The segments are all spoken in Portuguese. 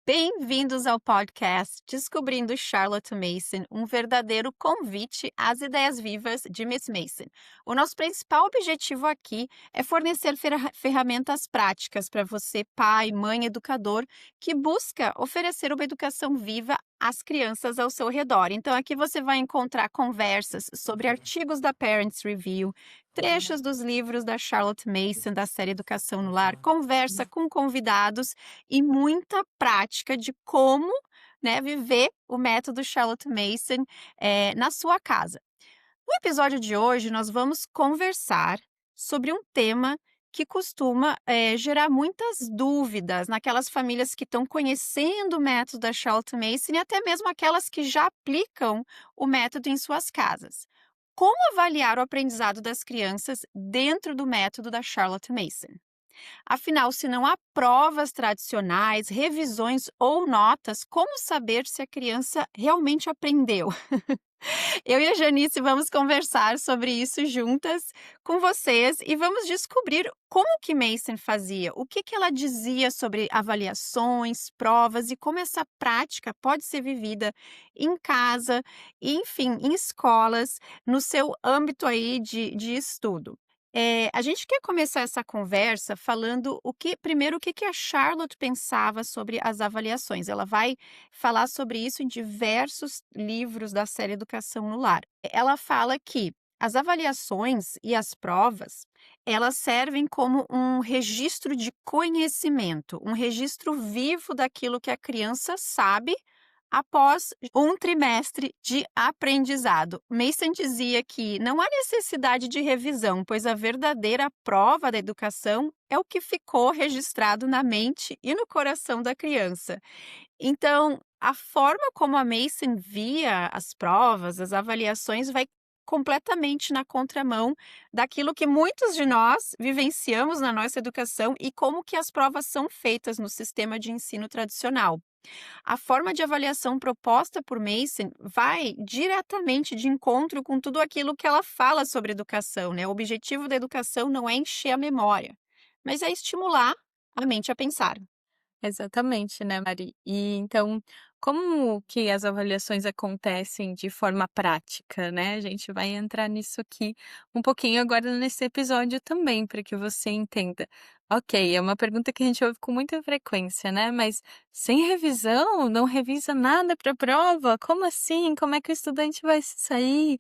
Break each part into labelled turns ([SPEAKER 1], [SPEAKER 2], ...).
[SPEAKER 1] Bem-vindos ao podcast Descobrindo Charlotte Mason, um verdadeiro convite às ideias vivas de Miss Mason. O nosso principal objetivo aqui é fornecer ferramentas práticas para você, pai, mãe, educador, que busca oferecer uma educação viva às crianças ao seu redor. Então, aqui você vai encontrar conversas sobre artigos da Parents Review, trechos dos livros da Charlotte Mason, da série Educação no Lar, conversa com convidados e muita prática de como, né, viver o método Charlotte Mason, na sua casa. No episódio de hoje, nós vamos conversar sobre um tema que costuma, gerar muitas dúvidas naquelas famílias que estão conhecendo o método da Charlotte Mason e até mesmo aquelas que já aplicam o método em suas casas. Como avaliar o aprendizado das crianças dentro do método da Charlotte Mason? Afinal, se não há provas tradicionais, revisões ou notas, como saber se a criança realmente aprendeu? Eu e a Janice vamos conversar sobre isso juntas com vocês e vamos descobrir como que Mason fazia, o que ela dizia sobre avaliações, provas e como essa prática pode ser vivida em casa, e, enfim, em escolas, no seu âmbito aí de estudo. A gente quer começar essa conversa falando primeiro o que a Charlotte pensava sobre as avaliações. Ela vai falar sobre isso em diversos livros da série Educação no Lar. Ela fala que as avaliações e as provas, elas servem como um registro de conhecimento, um registro vivo daquilo que a criança sabe após um trimestre de aprendizado. Mason dizia que não há necessidade de revisão, pois a verdadeira prova da educação é o que ficou registrado na mente e no coração da criança. Então, a forma como a Mason via as provas, as avaliações, vai completamente na contramão daquilo que muitos de nós vivenciamos na nossa educação e como que as provas são feitas no sistema de ensino tradicional. A forma de avaliação proposta por Mason vai diretamente de encontro com tudo aquilo que ela fala sobre educação, né? O objetivo da educação não é encher a memória, mas é estimular a mente a pensar.
[SPEAKER 2] Exatamente, né, Mari. E então, como que as avaliações acontecem de forma prática, né? A gente vai entrar nisso aqui um pouquinho agora nesse episódio também, para que você entenda. Ok, é uma pergunta que a gente ouve com muita frequência, né? Mas sem revisão, não revisa nada para a prova? Como assim? Como é que o estudante vai se sair?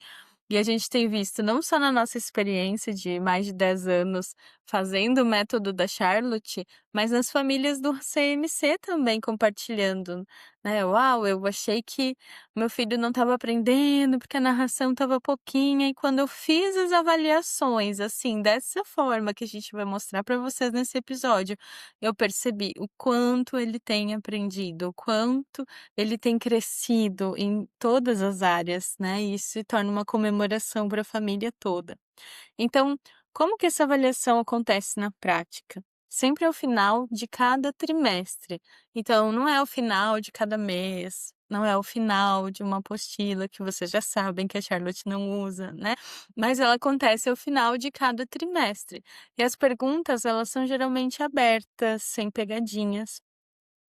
[SPEAKER 2] E a gente tem visto, não só na nossa experiência de mais de 10 anos fazendo o método da Charlotte, mas nas famílias do CMC também compartilhando, né? "Uau, eu achei que meu filho não estava aprendendo, porque a narração estava pouquinha, e quando eu fiz as avaliações, assim, dessa forma que a gente vai mostrar para vocês nesse episódio, eu percebi o quanto ele tem aprendido, o quanto ele tem crescido em todas as áreas, né, e isso se torna uma comemoração para a família toda. Então, como que essa avaliação acontece na prática? Sempre ao final de cada trimestre. Então, não é ao final de cada mês, não é ao final de uma apostila que vocês já sabem que a Charlotte não usa, né? Mas ela acontece ao final de cada trimestre. E as perguntas, elas são geralmente abertas, sem pegadinhas.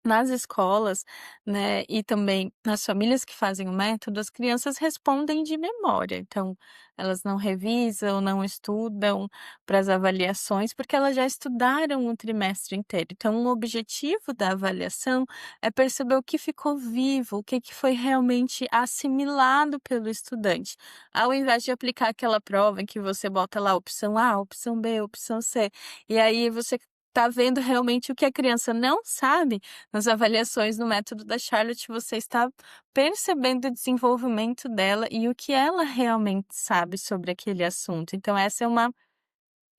[SPEAKER 2] Nas escolas, né, e também nas famílias que fazem o método, as crianças respondem de memória. Então, elas não revisam, não estudam para as avaliações, porque elas já estudaram o trimestre inteiro. Então, o objetivo da avaliação é perceber o que ficou vivo, o que que foi realmente assimilado pelo estudante. Ao invés de aplicar aquela prova em que você bota lá opção A, opção B, opção C, e aí você está vendo realmente o que a criança não sabe. Nas avaliações no método da Charlotte, você está percebendo o desenvolvimento dela e o que ela realmente sabe sobre aquele assunto. Então, essa é uma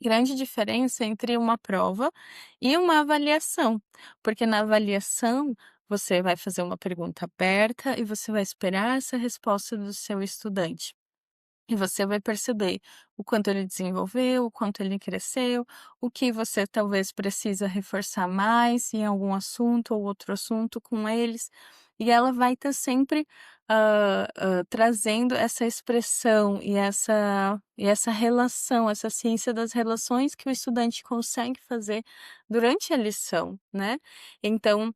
[SPEAKER 2] grande diferença entre uma prova e uma avaliação, porque na avaliação você vai fazer uma pergunta aberta e você vai esperar essa resposta do seu estudante. E você vai perceber o quanto ele desenvolveu, o quanto ele cresceu, o que você talvez precisa reforçar mais em algum assunto ou outro assunto com eles. E ela vai estar sempre trazendo essa expressão e essa relação, essa ciência das relações que o estudante consegue fazer durante a lição, né? Então,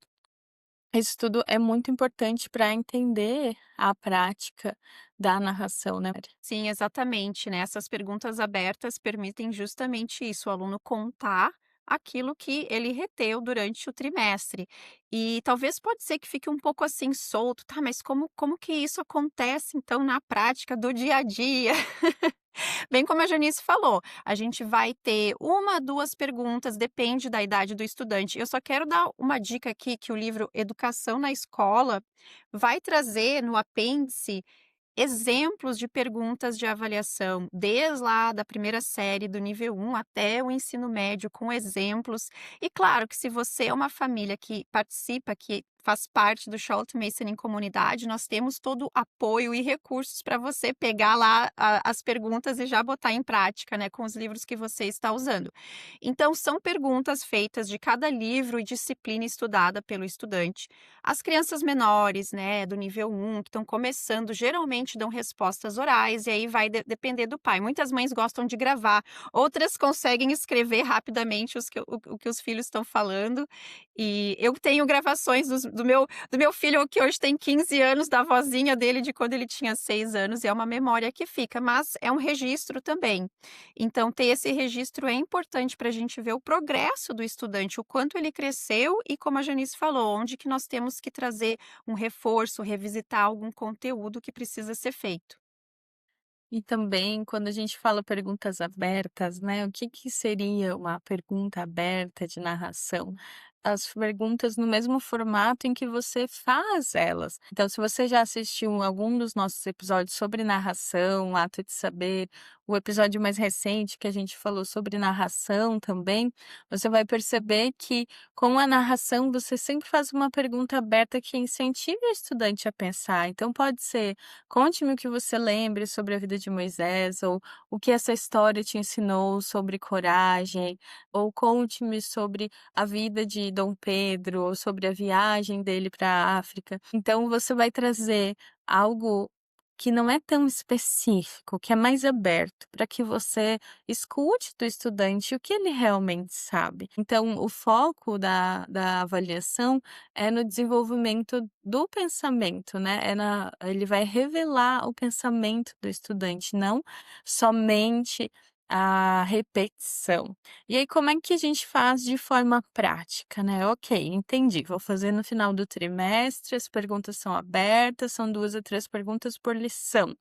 [SPEAKER 2] Isso tudo é muito importante para entender a prática da narração, né, Mari?
[SPEAKER 1] Sim, exatamente, né, essas perguntas abertas permitem justamente isso, o aluno contar aquilo que ele reteu durante o trimestre. E talvez pode ser que fique um pouco, assim, solto, tá, mas como que isso acontece então na prática do dia a dia? Bem como a Janice falou, a gente vai ter uma, 2 perguntas, depende da idade do estudante. Eu só quero dar uma dica aqui que o livro Educação na Escola vai trazer no apêndice exemplos de perguntas de avaliação, desde lá da primeira série do nível 1 até o ensino médio, com exemplos. E claro que se você é uma família que participa, que faz parte do Charlotte Mason em comunidade, nós temos todo o apoio e recursos para você pegar lá as perguntas e já botar em prática, né, com os livros que você está usando. Então, são perguntas feitas de cada livro e disciplina estudada pelo estudante. As crianças menores, né, do nível 1, que estão começando, geralmente dão respostas orais, e aí vai depender do pai. Muitas mães gostam de gravar, outras conseguem escrever rapidamente o que os filhos estão falando. E eu tenho gravações do meu filho, que hoje tem 15 anos, da vozinha dele de quando ele tinha 6 anos, e é uma memória que fica, mas é um registro também. Então, ter esse registro é importante para a gente ver o progresso do estudante, o quanto ele cresceu e, como a Janice falou, onde que nós temos que trazer um reforço, revisitar algum conteúdo que precisa ser feito.
[SPEAKER 2] E também quando a gente fala perguntas abertas, né, o que que seria uma pergunta aberta de narração? As perguntas no mesmo formato em que você faz elas. Então, se você já assistiu algum dos nossos episódios sobre narração, Ato de Saber, o episódio mais recente que a gente falou sobre narração também, você vai perceber que com a narração você sempre faz uma pergunta aberta que incentive o estudante a pensar. Então, pode ser: conte-me o que você lembre sobre a vida de Moisés, ou o que essa história te ensinou sobre coragem, ou conte-me sobre a vida de Dom Pedro, ou sobre a viagem dele para a África. Então você vai trazer algo que não é tão específico, que é mais aberto, para que você escute do estudante o que ele realmente sabe. Então, o foco da avaliação é no desenvolvimento do pensamento, né, ele vai revelar o pensamento do estudante, não somente a repetição. E aí, como é que a gente faz de forma prática, né? Ok, entendi. Vou fazer no final do trimestre, as perguntas são abertas, são 2 a 3 perguntas por lição.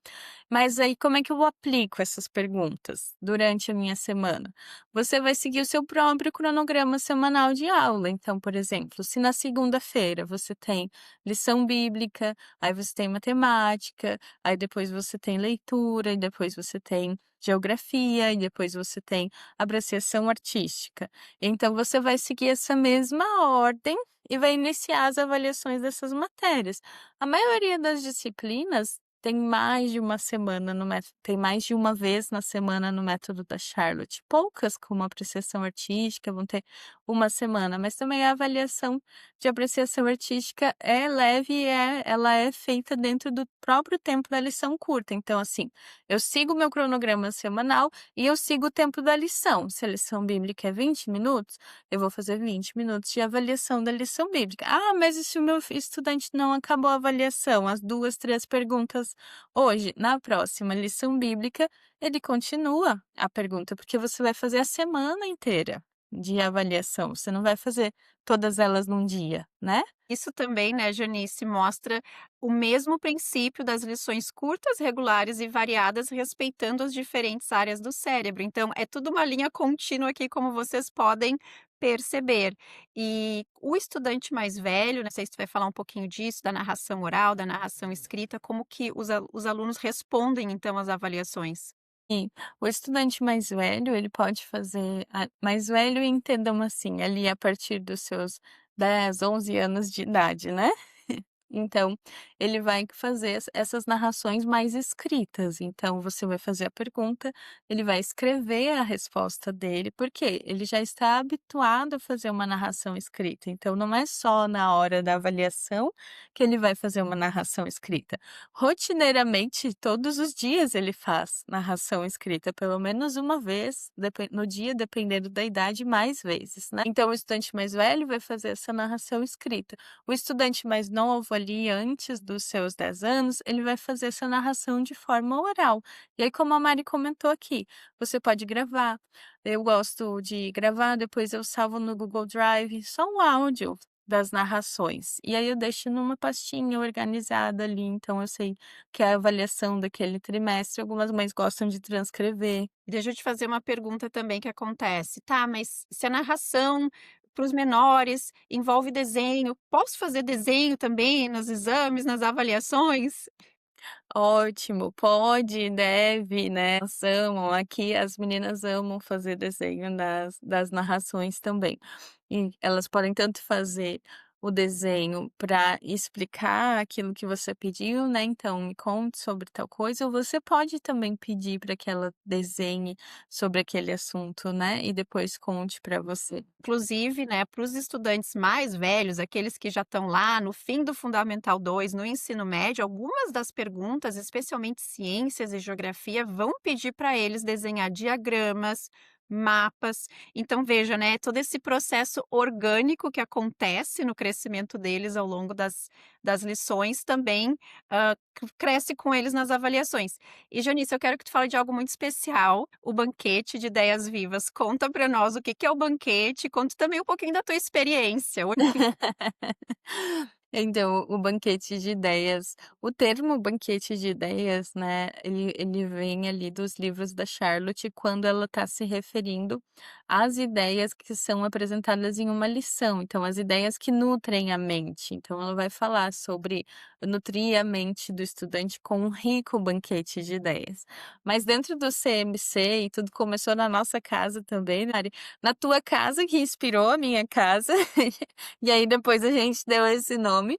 [SPEAKER 2] Mas aí, como é que eu aplico essas perguntas durante a minha semana? Você vai seguir o seu próprio cronograma semanal de aula. Então, por exemplo, se na segunda-feira você tem lição bíblica, aí você tem matemática, aí depois você tem leitura, e depois você tem geografia, e depois você tem apreciação artística. Então você vai seguir essa mesma ordem e vai iniciar as avaliações dessas matérias. A maioria das disciplinas tem mais de uma semana no método, tem mais de uma vez na semana no método da Charlotte. Poucas, como apreciação artística, vão ter uma semana, mas também a avaliação de apreciação artística é leve e ela é feita dentro do próprio tempo da lição curta. Então, assim, eu sigo o meu cronograma semanal e eu sigo o tempo da lição. Se a lição bíblica é 20 minutos, eu vou fazer 20 minutos de avaliação da lição bíblica. Ah, mas e se o meu estudante não acabou a avaliação, as 2, 3 perguntas hoje? Na próxima lição bíblica, ele continua a pergunta, porque você vai fazer a semana inteira de avaliação, você não vai fazer todas elas num dia, né?
[SPEAKER 1] Isso também, né, Janice, mostra o mesmo princípio das lições curtas, regulares e variadas, respeitando as diferentes áreas do cérebro. Então, é tudo uma linha contínua aqui, como vocês podem perceber. E o estudante mais velho, não sei se tu vai falar um pouquinho disso, da narração oral, da narração escrita, como que os alunos respondem, então, às avaliações?
[SPEAKER 2] E o estudante mais velho, ele pode fazer mais velho, entendam assim, ali a partir dos seus 10, 11 anos de idade, né. Então, ele vai fazer essas narrações mais escritas. Então, você vai fazer a pergunta, ele vai escrever a resposta dele, porque ele já está habituado a fazer uma narração escrita. Então, não é só na hora da avaliação que ele vai fazer uma narração escrita. Rotineiramente, todos os dias ele faz narração escrita, pelo menos uma vez no dia, dependendo da idade, mais vezes, né? Então, o estudante mais velho vai fazer essa narração escrita. O estudante mais novo ali, antes dos seus 10 anos, ele vai fazer essa narração de forma oral. E aí, como a Mari comentou aqui, você pode gravar. Eu gosto de gravar, depois eu salvo no Google Drive só o áudio das narrações. E aí eu deixo numa pastinha organizada ali, então eu sei que é a avaliação daquele trimestre. Algumas mães gostam de transcrever.
[SPEAKER 1] Deixa eu te fazer uma pergunta também que acontece. Tá, mas se a narração para os menores envolve desenho, posso fazer desenho também nos exames, nas avaliações?
[SPEAKER 2] Ótimo, pode, deve, né, elas amam, aqui as meninas amam fazer desenho das narrações também. E elas podem tanto fazer o desenho para explicar aquilo que você pediu, né, então: "Me conte sobre tal coisa", ou você pode também pedir para que ela desenhe sobre aquele assunto, né, e depois conte para você.
[SPEAKER 1] Inclusive, né, para os estudantes mais velhos, aqueles que já estão lá no fim do Fundamental 2, no ensino médio, algumas das perguntas, especialmente ciências e geografia, vão pedir para eles desenhar diagramas, mapas. Então, veja, né, todo esse processo orgânico que acontece no crescimento deles ao longo das lições também cresce com eles nas avaliações. E, Janice, eu quero que tu fale de algo muito especial, o banquete de ideias vivas. Conta para nós o que que é o banquete, conta também um pouquinho da tua experiência.
[SPEAKER 2] Então, o banquete de ideias, o termo banquete de ideias, né, ele vem ali dos livros da Charlotte quando ela está se referindo às ideias que são apresentadas em uma lição, então as ideias que nutrem a mente. Então ela vai falar sobre nutrir a mente do estudante com um rico banquete de ideias. Mas dentro do CMC, e tudo começou na nossa casa também, Mari, na tua casa que inspirou a minha casa, e aí depois a gente deu esse nome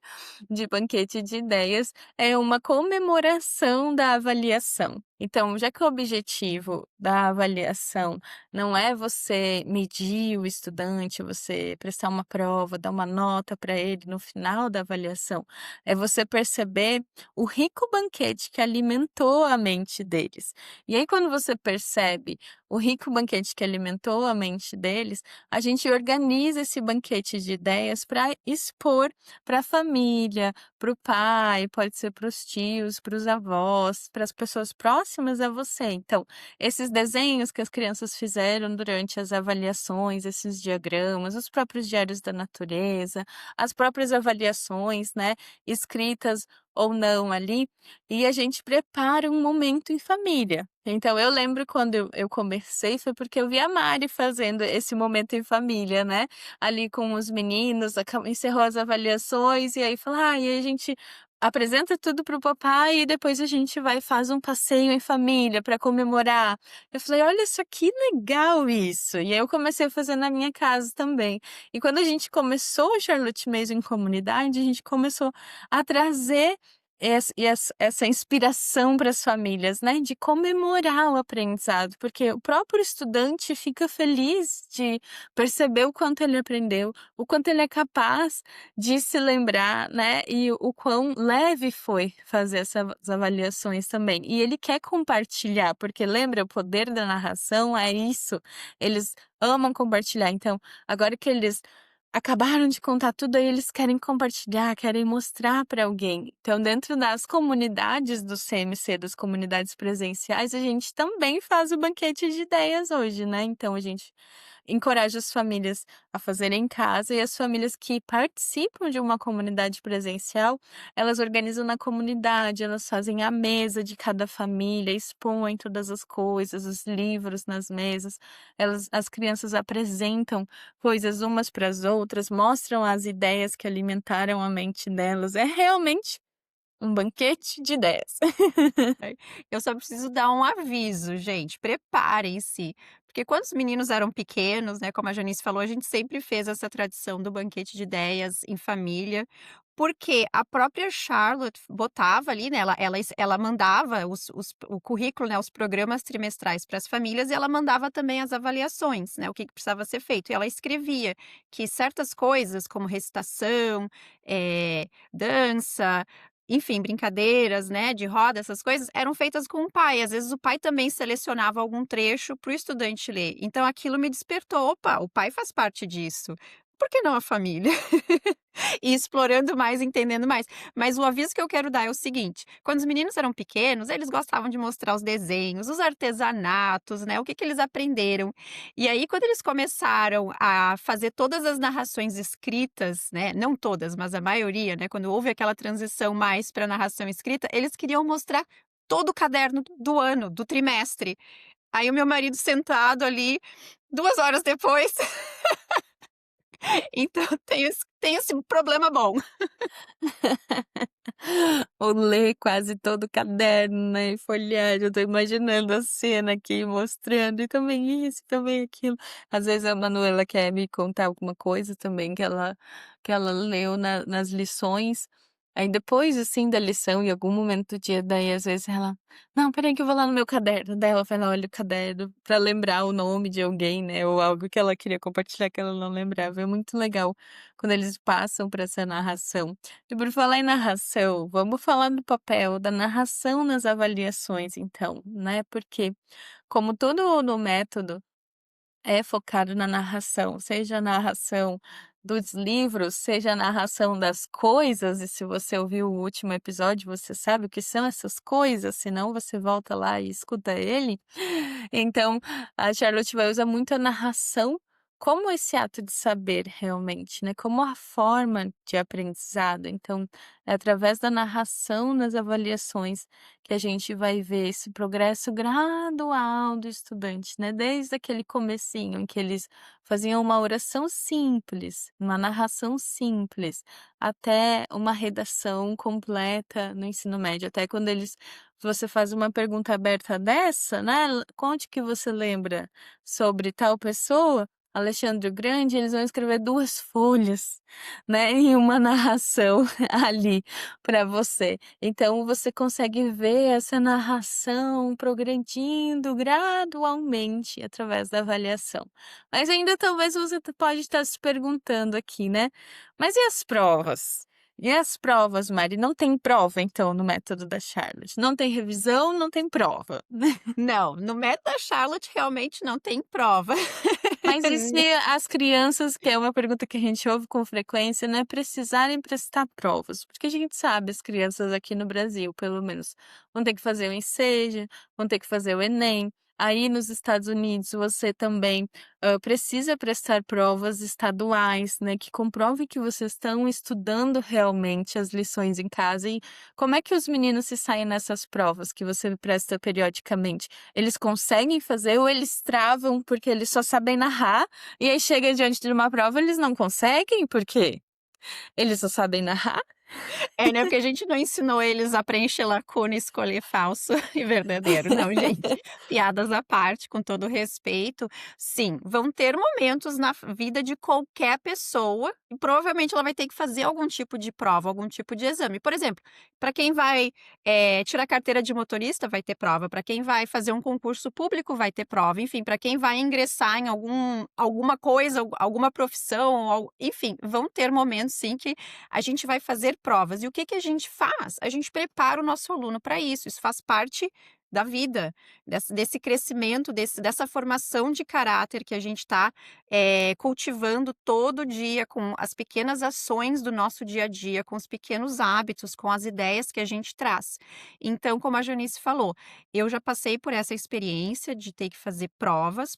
[SPEAKER 2] de banquete de ideias, é uma comemoração da avaliação. Então, já que o objetivo da avaliação não é você medir o estudante, você prestar uma prova, dar uma nota para ele no final da avaliação, é você perceber o rico banquete que alimentou a mente deles. E aí, quando você percebe o rico banquete que alimentou a mente deles, a gente organiza esse banquete de ideias para expor para a família, para o pai, pode ser para os tios, para os avós, para as pessoas próximas a você. Então, esses desenhos que as crianças fizeram durante as avaliações, esses diagramas, os próprios diários da natureza, as próprias avaliações, né, escritas ou não ali, e a gente prepara um momento em família. Então eu lembro quando eu comecei, foi porque eu vi a Mari fazendo esse momento em família, né, ali com os meninos, encerrou as avaliações e aí falou: "Ah, e aí a gente apresenta tudo para o papai e depois a gente vai e faz um passeio em família para comemorar". Eu falei: "Olha só que legal isso". E aí eu comecei a fazer na minha casa também. E quando a gente começou o Charlotte Mason em comunidade, a gente começou a trazer essa inspiração para as famílias, né, de comemorar o aprendizado, porque o próprio estudante fica feliz de perceber o quanto ele aprendeu, o quanto ele é capaz de se lembrar, né, e o quão leve foi fazer essas avaliações também. E ele quer compartilhar, porque lembra, o poder da narração é isso, eles amam compartilhar. Então, agora que eles acabaram de contar tudo, aí eles querem compartilhar, querem mostrar para alguém. Então, dentro das comunidades do CMC, das comunidades presenciais, a gente também faz o banquete de ideias hoje, né. Então a gente encoraja as famílias a fazerem em casa e as famílias que participam de uma comunidade presencial, elas organizam na comunidade, elas fazem a mesa de cada família, expõem todas as coisas, os livros nas mesas, as crianças apresentam coisas umas para as outras, mostram as ideias que alimentaram a mente delas. É realmente um banquete de ideias.
[SPEAKER 1] Eu só preciso dar um aviso, gente, preparem-se, porque quando os meninos eram pequenos, né, como a Janice falou, a gente sempre fez essa tradição do banquete de ideias em família. Porque a própria Charlotte botava ali, né, ela mandava o currículo, né, os programas trimestrais para as famílias e ela mandava também as avaliações, né, o que precisava ser feito. E ela escrevia que certas coisas, como recitação, dança, enfim, brincadeiras, né, de roda, essas coisas, eram feitas com o pai. Às vezes o pai também selecionava algum trecho para o estudante ler. Então aquilo me despertou: "Opa, o pai faz parte disso. Por que não a família?" E explorando mais, entendendo mais. Mas o aviso que eu quero dar é o seguinte: quando os meninos eram pequenos, eles gostavam de mostrar os desenhos, os artesanatos, né, o que eles aprenderam. E aí, quando eles começaram a fazer todas as narrações escritas, né, não todas, mas a maioria, né, quando houve aquela transição mais para narração escrita, eles queriam mostrar todo o caderno do ano, do trimestre. Aí o meu marido sentado ali, 2 horas depois, então tem esse problema bom.
[SPEAKER 2] Ou ler quase todo o caderno, né, e folhear, eu tô imaginando a cena aqui mostrando, e também isso, também aquilo. Às vezes a Manuela quer me contar alguma coisa também que ela leu nas lições, aí depois, assim, da lição, em algum momento do dia, daí às vezes ela: "Não, espera aí que eu vou lá no meu caderno", daí ela vai lá, olha o caderno pra lembrar o nome de alguém, né, ou algo que ela queria compartilhar que ela não lembrava. É muito legal quando eles passam por essa narração. E por falar em narração, vamos falar do papel da narração nas avaliações então, né, porque como todo no método é focado na narração, seja a narração dos livros, seja a narração das coisas, e se você ouviu o último episódio, você sabe o que são essas coisas, senão você volta lá e escuta ele. Então, a Charlotte vai usar muito a narração como esse ato de saber realmente, né, como a forma de aprendizado. Então, é através da narração nas avaliações que a gente vai ver esse progresso gradual do estudante, né, desde aquele comecinho em que eles faziam uma oração simples, uma narração simples, até uma redação completa no ensino médio, até quando você faz uma pergunta aberta dessa, né, "Conte que você lembra sobre tal pessoa", Alexandre o Grande, eles vão escrever 2 folhas, né, em uma narração ali para você. Então você consegue ver essa narração progredindo gradualmente através da avaliação. Mas ainda talvez você pode estar se perguntando aqui, né: "Mas e as provas? E as provas, Mari? Não tem prova então no método da Charlotte? Não tem revisão, não tem prova?"
[SPEAKER 1] Não, no método da Charlotte realmente não tem prova.
[SPEAKER 2] Mas e se as crianças, que é uma pergunta que a gente ouve com frequência, né, precisarem prestar provas? Porque a gente sabe, as crianças aqui no Brasil, pelo menos, vão ter que fazer o Enseja, vão ter que fazer o Enem. Aí nos Estados Unidos você também precisa prestar provas estaduais, né, que comprovem que vocês estão estudando realmente as lições em casa. E como é que os meninos se saem nessas provas que você presta periodicamente? Eles conseguem fazer ou eles travam porque eles só sabem narrar, e aí chega diante de uma prova eles não conseguem, por quê? Eles só sabem narrar?
[SPEAKER 1] É, né, porque a gente não ensinou eles a preencher lacuna e escolher falso e verdadeiro. Não, gente, piadas à parte, com todo respeito, sim, vão ter momentos na vida de qualquer pessoa e provavelmente ela vai ter que fazer algum tipo de prova, algum tipo de exame. Por exemplo, para quem vai, tirar carteira de motorista, vai ter prova, para quem vai fazer um concurso público, vai ter prova, enfim, para quem vai ingressar em alguma coisa, alguma profissão, enfim, vão ter momentos sim que a gente vai fazer provas. E o que que a gente faz? A gente prepara o nosso aluno para isso. Isso faz parte da vida, desse crescimento, dessa formação de caráter que a gente está cultivando todo dia com as pequenas ações do nosso dia a dia, com os pequenos hábitos, com as ideias que a gente traz. Então, como a Janice falou, eu já passei por essa experiência de ter que fazer provas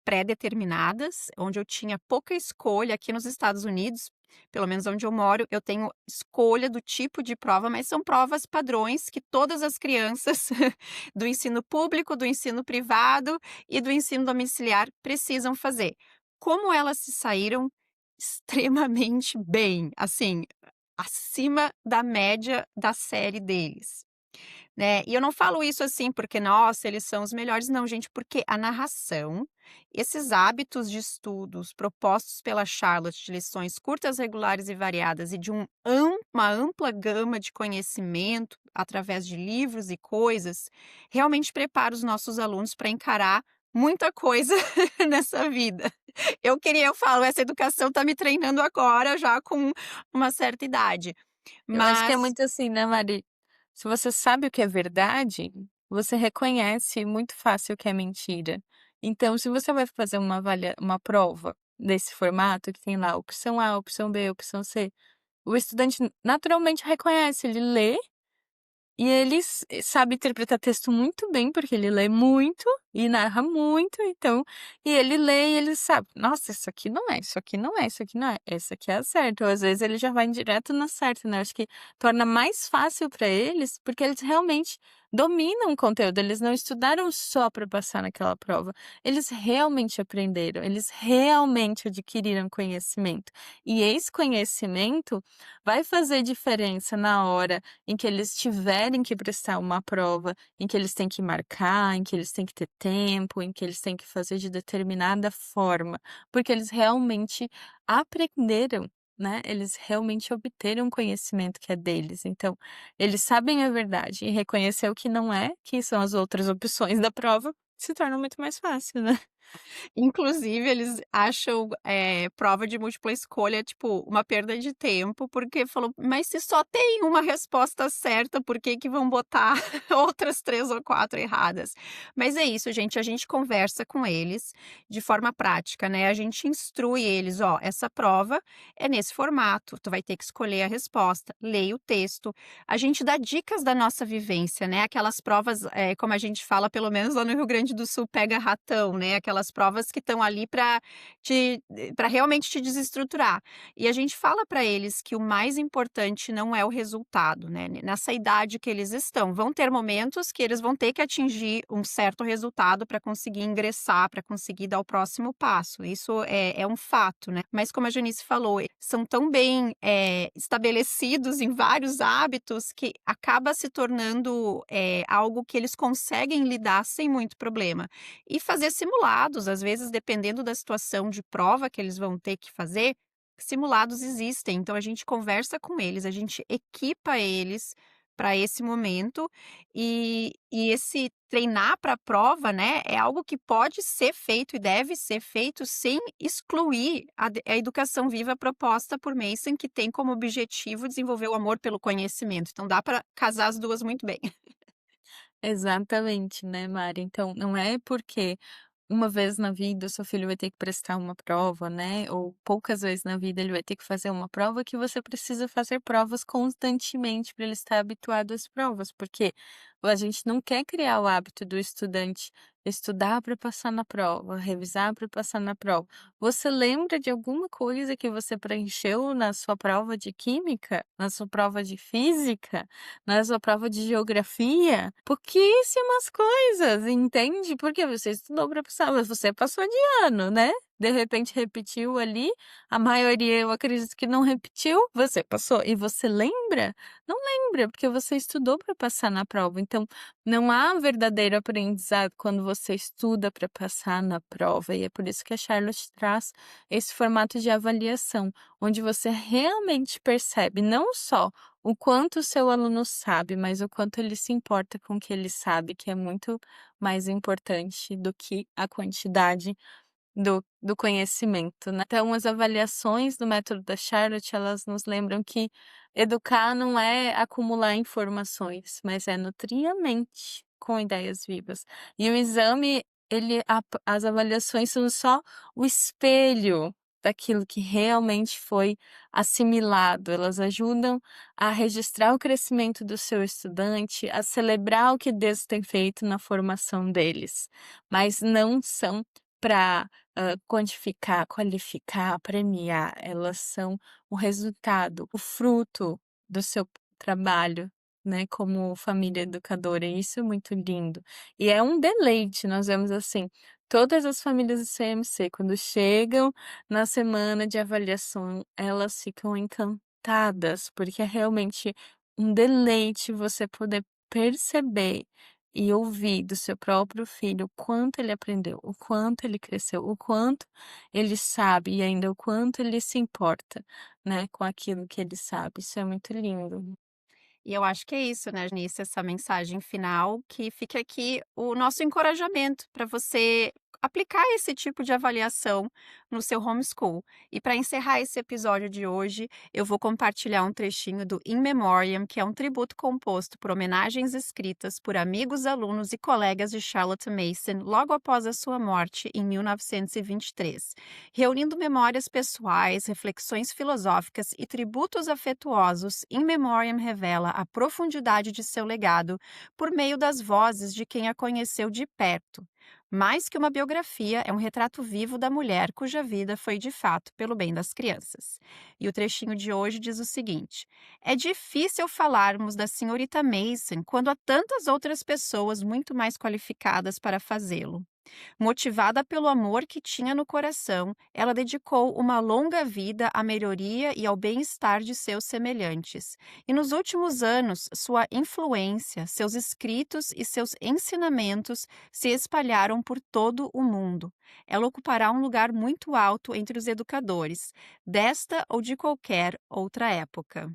[SPEAKER 1] pré-determinadas, onde eu tinha pouca escolha aqui nos Estados Unidos. Pelo menos onde eu moro, eu tenho escolha do tipo de prova, mas são provas padrões que todas as crianças do ensino público, do ensino privado e do ensino domiciliar precisam fazer. Como elas se saíram extremamente bem, assim, acima da média da série deles. né. E eu não falo isso, assim, porque, nossa, eles são os melhores, não, gente, porque a narração, esses hábitos de estudos propostos pela Charlotte, de lições curtas, regulares e variadas e de uma ampla gama de conhecimento através de livros e coisas, realmente prepara os nossos alunos para encarar muita coisa nessa vida. Eu falo, essa educação está me treinando agora, já com uma certa idade,
[SPEAKER 2] Eu acho que é
[SPEAKER 1] mas
[SPEAKER 2] muito assim, né, Mari? Se você sabe o que é verdade, você reconhece muito fácil o que é mentira. Então, se você vai fazer uma prova desse formato, que tem lá opção A, opção B, opção C, o estudante naturalmente reconhece, ele lê e sabe interpretar texto muito bem, porque ele lê muito e narra muito, então e ele lê e ele sabe: "Nossa, isso aqui não é, isso aqui não é, isso aqui não é, essa aqui é a certa", ou às vezes ele já vai direto na certa, né, acho que torna mais fácil para eles, porque eles realmente dominam o conteúdo, eles não estudaram só para passar naquela prova, eles realmente aprenderam, eles realmente adquiriram conhecimento. E esse conhecimento vai fazer diferença na hora em que eles tiverem que prestar uma prova, em que eles têm que marcar, em que eles têm que ter tempo, em que eles têm que fazer de determinada forma, porque eles realmente aprenderam, né, eles realmente obteram um conhecimento que é deles, então, eles sabem a verdade e reconhecer o que não é, que são as outras opções da prova, se torna muito mais fácil, né.
[SPEAKER 1] inclusive, eles acham, prova de múltipla escolha, tipo, uma perda de tempo, porque falou: "Mas se só tem uma resposta certa, por que que vão botar outras 3 ou 4 erradas?". Mas é isso, gente, a gente conversa com eles de forma prática, né, a gente instrui eles: "Ó, essa prova é nesse formato, tu vai ter que escolher a resposta, leia o texto". A gente dá dicas da nossa vivência, né, aquelas provas, como a gente fala, pelo menos lá no Rio Grande do Sul, pega ratão, né, aquelas provas que estão ali para realmente te desestruturar. E a gente fala para eles que o mais importante não é o resultado, né, nessa idade que eles estão, vão ter momentos que eles vão ter que atingir um certo resultado para conseguir ingressar, para conseguir dar o próximo passo, isso é um fato, né. Mas como a Janice falou, são tão bem, estabelecidos em vários hábitos que acaba se tornando, algo que eles conseguem lidar sem muito problema. E fazer simulados, às vezes, dependendo da situação de prova que eles vão ter que fazer, simulados existem, então a gente conversa com eles, a gente equipa eles para esse momento, e esse treinar para a prova, né, é algo que pode ser feito e deve ser feito sem excluir a educação viva proposta por Mason, que tem como objetivo desenvolver o amor pelo conhecimento, então dá para casar as 2 muito bem.
[SPEAKER 2] Exatamente, né, Mari. Então, não é porque uma vez na vida o seu filho vai ter que prestar uma prova, né, ou poucas vezes na vida ele vai ter que fazer uma prova, que você precisa fazer provas constantemente para ele estar habituado às provas, porque a gente não quer criar o hábito do estudante estudar para passar na prova, revisar para passar na prova. Você lembra de alguma coisa que você preencheu na sua prova de química, na sua prova de física? Na sua prova de geografia, pouquíssimas coisas, entende? Porque você estudou para passar, mas você passou de ano, né? De repente repetiu ali, a maioria eu acredito que não repetiu, você passou. E você lembra? Não lembra, porque você estudou para passar na prova. Então, não há um verdadeiro aprendizado quando você estuda para passar na prova. E é por isso que a Charlotte traz esse formato de avaliação, onde você realmente percebe não só o quanto o seu aluno sabe, mas o quanto ele se importa com o que ele sabe, que é muito mais importante do que a quantidade do conhecimento, né. Então as avaliações do método da Charlotte, elas nos lembram que educar não é acumular informações, mas é nutrir a mente com ideias vivas. E o exame, as avaliações são só o espelho daquilo que realmente foi assimilado, elas ajudam a registrar o crescimento do seu estudante, a celebrar o que Deus tem feito na formação deles, mas não são para quantificar, qualificar, premiar, elas são o resultado, o fruto do seu trabalho, né, como família educadora, e isso é muito lindo. E é um deleite, nós vemos, assim, todas as famílias do CMC, quando chegam na semana de avaliação, elas ficam encantadas, porque é realmente um deleite você poder perceber e ouvir do seu próprio filho o quanto ele aprendeu, o quanto ele cresceu, o quanto ele sabe e ainda o quanto ele se importa, né, com aquilo que ele sabe. Isso é muito lindo.
[SPEAKER 1] E eu acho que é isso, né, Nisso, essa mensagem final, que fica aqui o nosso encorajamento para você aplicar esse tipo de avaliação no seu homeschool. E para encerrar esse episódio de hoje, eu vou compartilhar um trechinho do In Memoriam, que é um tributo composto por homenagens escritas por amigos, alunos e colegas de Charlotte Mason logo após a sua morte em 1923, reunindo memórias pessoais, reflexões filosóficas e tributos afetuosos. In Memoriam revela a profundidade de seu legado por meio das vozes de quem a conheceu de perto. Mais que uma biografia, é um retrato vivo da mulher cuja vida foi de fato pelo bem das crianças. E o trechinho de hoje diz o seguinte: é difícil falarmos da senhorita Mason quando há tantas outras pessoas muito mais qualificadas para fazê-lo. Motivada pelo amor que tinha no coração, ela dedicou uma longa vida à melhoria e ao bem-estar de seus semelhantes. E nos últimos anos, sua influência, seus escritos e seus ensinamentos se espalharam por todo o mundo. Ela ocupará um lugar muito alto entre os educadores, desta ou de qualquer outra época.